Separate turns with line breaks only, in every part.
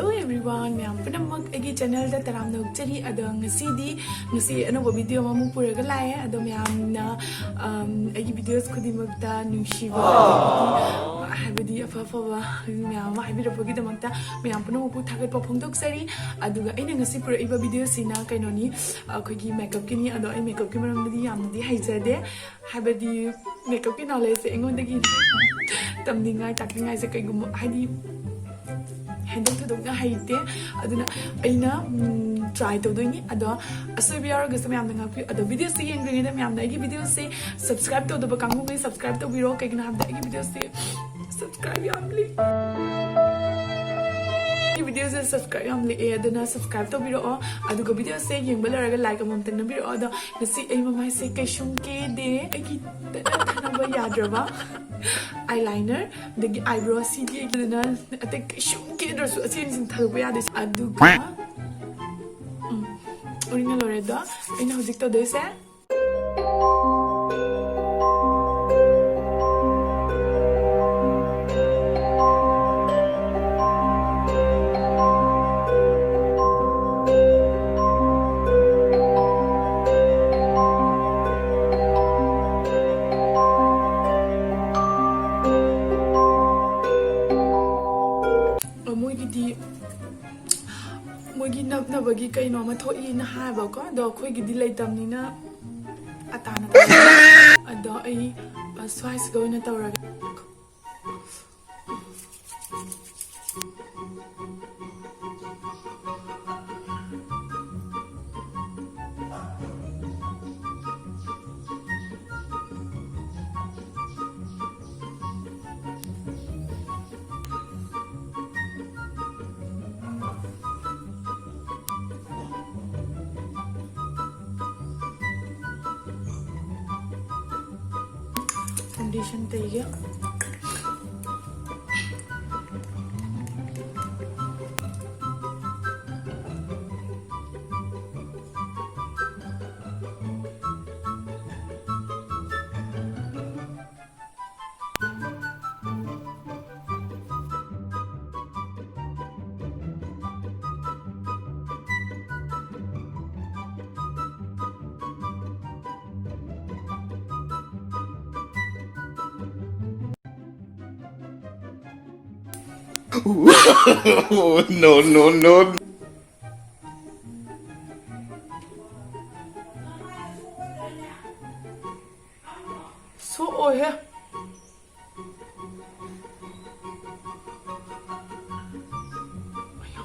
Hello everyone, I am Panamak agi channel da taram na ukchari ado ngasi ano video mamu puraga laye ado mayam na agi videos khudimagda nungshiba habadi afa mayam habirapagi damakta mayam panamu thagatpa phongdoksari aduga aina ngasi puraiba video sina kainoni akhoi makeup kini ado ai makeup ki maramdi yamdi haijade habadi makeup ki knowledge engondagi tamningai takingai se kaigum hadi handle to the height aduna aina try to do ni ado asubiyar gusto mayam nga ado video see and bring them mayam gi video see subscribe to the bakangu ngai subscribe to biro kay gina habda gi video see subscribe yamli video se subscribe yamli aduna subscribe to biro ado go video see yengba laraga like amam tan biro ado nasi ai mamai se kay shunke de gi tanaba yadraba eyeliner the eyebrow CD na atek shunke drasu asin sin thalba ya des aduga original loreda ina hojik to dese mogi nabnabagi kaino ma thoi na ha ba ko do khoi gi dilai tamni na atana ado ai swice go na tawra foundation taiga
No.
so ohe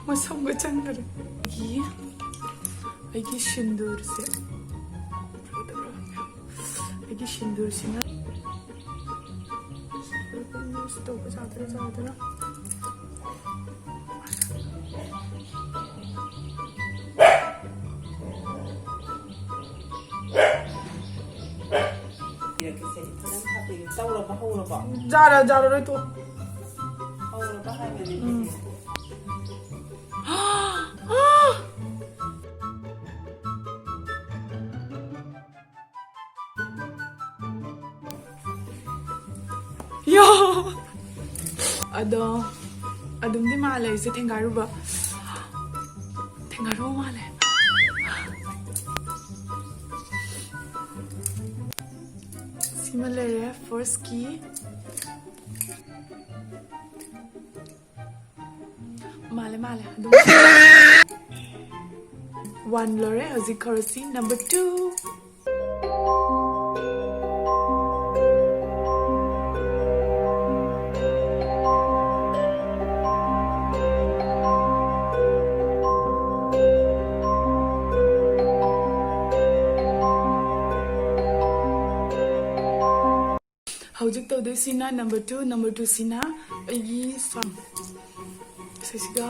masam ga changare gi shindur se agi shindur sina stop jadra Jara rồi to. Yo. Adum di malay se thengaru ba. Thengaru malay. Similar first key. Male. One lore hazik kharasi number 2. Hojik to sina number 2 sina ai song sesiga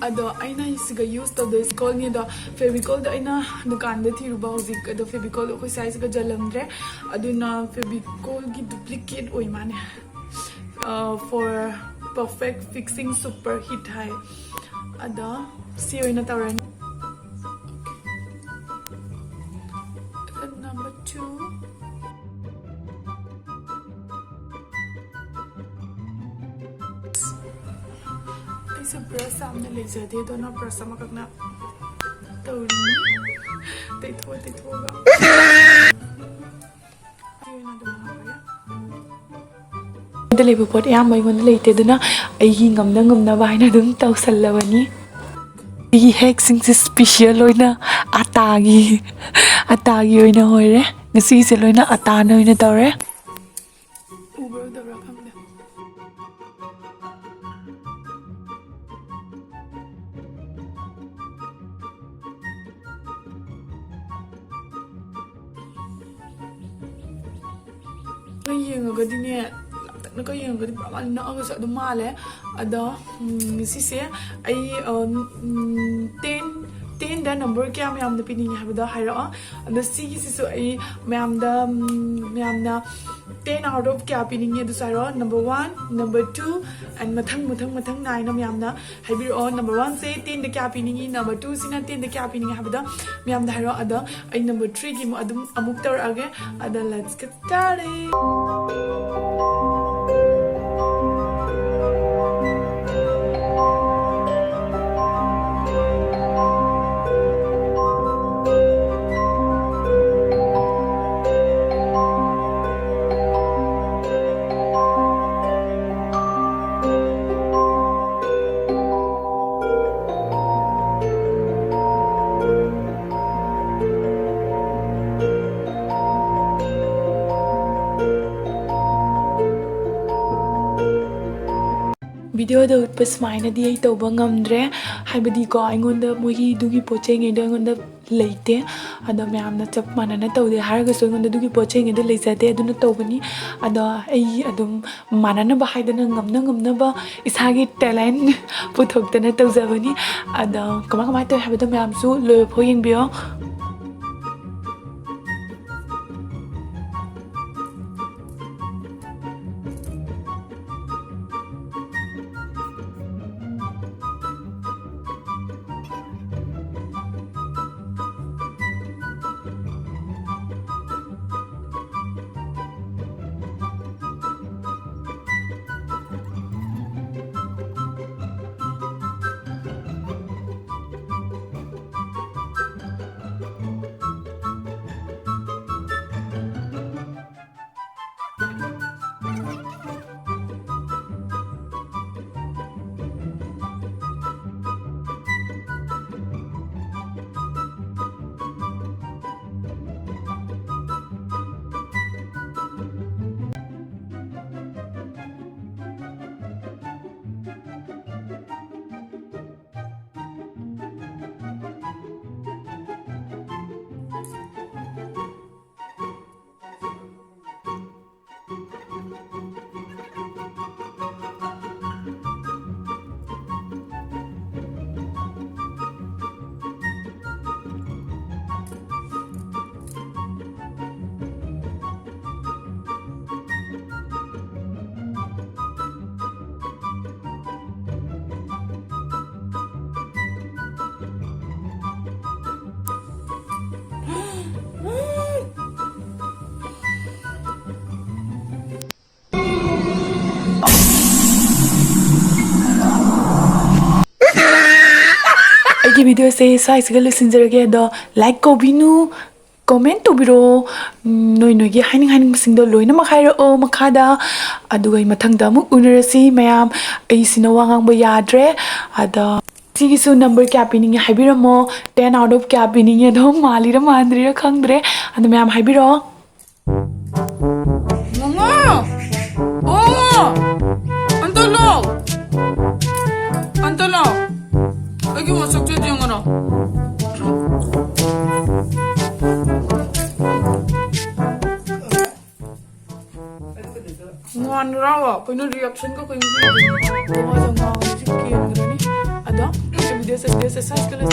ado aina isiga use to this call ni do fevicol da aina dukan da thiruba hojik ado fevicol ko size ga jalamdre aduna fevicol gi duplicate oi mane for perfect fixing super hit high ada si oina tawran number 2 I ꯑꯩꯁꯨ brush ꯌꯥꯝꯅ ꯂꯩꯖꯗꯦ ꯑꯗꯨꯅ brush ꯑꯃꯈꯛꯅ ꯇꯧꯔꯤ ꯇꯩꯊꯣꯛꯑꯒ ꯑꯩꯉꯣꯟꯗ ꯂꯩꯕ ꯄꯣꯠ ꯑꯌꯥꯝꯕ ꯑꯩꯉꯣꯟꯗ ꯂꯩꯇꯦ ꯑꯗꯨꯅ ꯑꯩꯒꯤ ꯉꯝꯅꯕ ꯍꯥꯏꯅ ꯑꯗꯨꯝ ꯇꯧꯁꯜꯂꯕꯅꯤ ꯑꯩꯒꯤ ꯍꯦꯛꯁꯤꯡꯁꯦ ꯁ꯭ꯄꯤꯁꯤꯌꯦꯜ ꯑꯣꯏꯅ ꯑꯇꯥꯒꯤ ꯑꯣꯏꯅ ꯑꯣꯏꯔꯦ ꯉꯁꯤꯁꯦ ꯂꯣꯏꯅ ꯑꯇꯥꯅ ꯑꯣꯏꯅ ꯇꯧꯔꯦ ꯎꯕ꯭ꯔꯥ ꯎꯗꯕ꯭ꯔꯥ ꯈꯪꯗꯦ ꯌꯦꯡꯉꯒꯗꯤꯅꯦ ꯂꯥꯞꯇꯛꯅꯒ ꯌꯦꯡꯉꯒꯗꯤ ꯄꯨꯔꯥ ꯃꯥꯜꯂꯤ ꯅꯛꯑꯒꯁꯨ ꯑꯗꯨꯝ ꯃꯥꯜꯂꯦ ꯑꯗꯣ ꯉꯁꯤꯁꯦ ꯑꯩ ꯇꯦꯟꯗ ꯅꯝꯕꯔ ꯀꯌꯥ ꯃꯌꯥꯝꯗ ꯄꯤꯅꯤꯡꯉꯦ ꯍꯥꯏꯕꯗꯣ ꯍꯥꯏꯔꯛꯑꯣ ꯑꯗꯣ ꯁꯤꯒꯤꯁꯤꯁꯨ ꯑꯩ ꯃꯌꯥꯝꯅ 10 out of kya piningi adu saro number 1 number 2 and mathang naina myamna haibiro number 1 say 10 da kya piningi number 2 sina 10 da kya piningi habada myamda hairo ada ai number 3 gi mu adum amuk tar age ada let's get started ꯚꯤꯗꯤꯑꯣꯗ ꯎꯠꯄ ꯁꯨꯃꯥꯏꯅꯗꯤ ꯑꯩ ꯇꯧꯕ ꯉꯝꯗ꯭ꯔꯦ ꯍꯥꯏꯕꯗꯤꯀꯣ ꯑꯩꯉꯣꯟꯗ ꯃꯣꯏꯒꯤ ꯑꯗꯨꯒꯤ ꯄꯣꯠ ꯆꯩꯉꯩꯗꯣ ꯑꯩꯉꯣꯟꯗ ꯂꯩꯇꯦ ꯑꯗꯣ ꯃꯌꯥꯝꯅ ꯆꯞ ꯃꯥꯟꯅꯅ ꯇꯧꯗꯦ ꯍꯥꯏꯔꯒꯁꯨ ꯑꯩꯉꯣꯟꯗ ꯑꯗꯨꯒꯤ ꯄꯣꯠ ꯆꯩꯉꯩꯗꯣ ꯂꯩꯖꯗꯦ ꯑꯗꯨꯅ ꯇꯧꯕꯅꯤ ꯑꯗꯣ ꯑꯩ ꯑꯗꯨꯝ ꯃꯥꯟꯅꯅꯕ ꯍꯥꯏꯗꯅ ꯉꯝꯅꯕ ꯏꯁꯥꯒꯤ ꯇꯦꯂꯦꯟ ꯄꯨꯊꯣꯛꯇꯅ ꯇꯧꯖꯕꯅꯤ ꯑꯗꯣ ꯀꯃꯥꯏ ꯇꯧꯋꯤ ꯍꯥꯏꯕꯗꯣ ꯃꯌꯥꯝꯁꯨ ꯂꯣꯏꯕꯐꯥꯎ ꯌꯦꯡꯕꯤꯌꯣ ꯑꯩꯒꯤ ꯚꯤꯗꯤꯑꯣꯁꯦ ꯁ꯭ꯋꯥꯏꯁꯤꯒ ꯂꯣꯏꯁꯤꯟꯖꯔꯒꯦ ꯑꯗꯣ ꯂꯥꯏꯛ ꯀꯧꯕꯤꯅꯨ ꯀꯣꯃꯦꯟ ꯇꯧꯕꯤꯔꯛꯑꯣ ꯅꯣꯏꯒꯤ ꯍꯥꯏꯅꯤꯡꯕꯁꯤꯡꯗꯣ ꯂꯣꯏꯅꯃꯛ ꯍꯥꯏꯔꯛꯑꯣ ꯃꯈꯥꯗ ꯑꯗꯨꯒ ꯑꯩ ꯃꯊꯪꯗ ꯑꯃꯨꯛ ꯎꯅꯔꯁꯤ ꯃꯌꯥꯝ ꯑꯩꯁꯤꯅ ꯋꯥ ꯉꯥꯡꯕ ꯌꯥꯗ꯭ꯔꯦ ꯑꯗꯣ ꯁꯤꯒꯤꯁꯨ ꯅꯝꯕꯔ ꯀꯌꯥ ꯄꯤꯅꯤꯡꯉꯦ ꯍꯥꯏꯕꯤꯔꯝꯃꯣ 10 out of kya ꯄꯤꯅꯤꯡꯉꯦ ꯑꯗꯣ ꯃꯥꯜꯂꯤꯔ ꯃꯥꯟꯗ꯭ꯔꯤꯔ ꯈꯪꯗ꯭ꯔꯦ ꯑꯗꯣ ꯃꯌꯥꯝ ꯍꯥꯏꯕꯤꯔꯛꯑꯣ 안달라 여기 와서 쩌지영어라 ngoanrawa koino reaction ko koino tuma janga ji kian grani ada video se size kala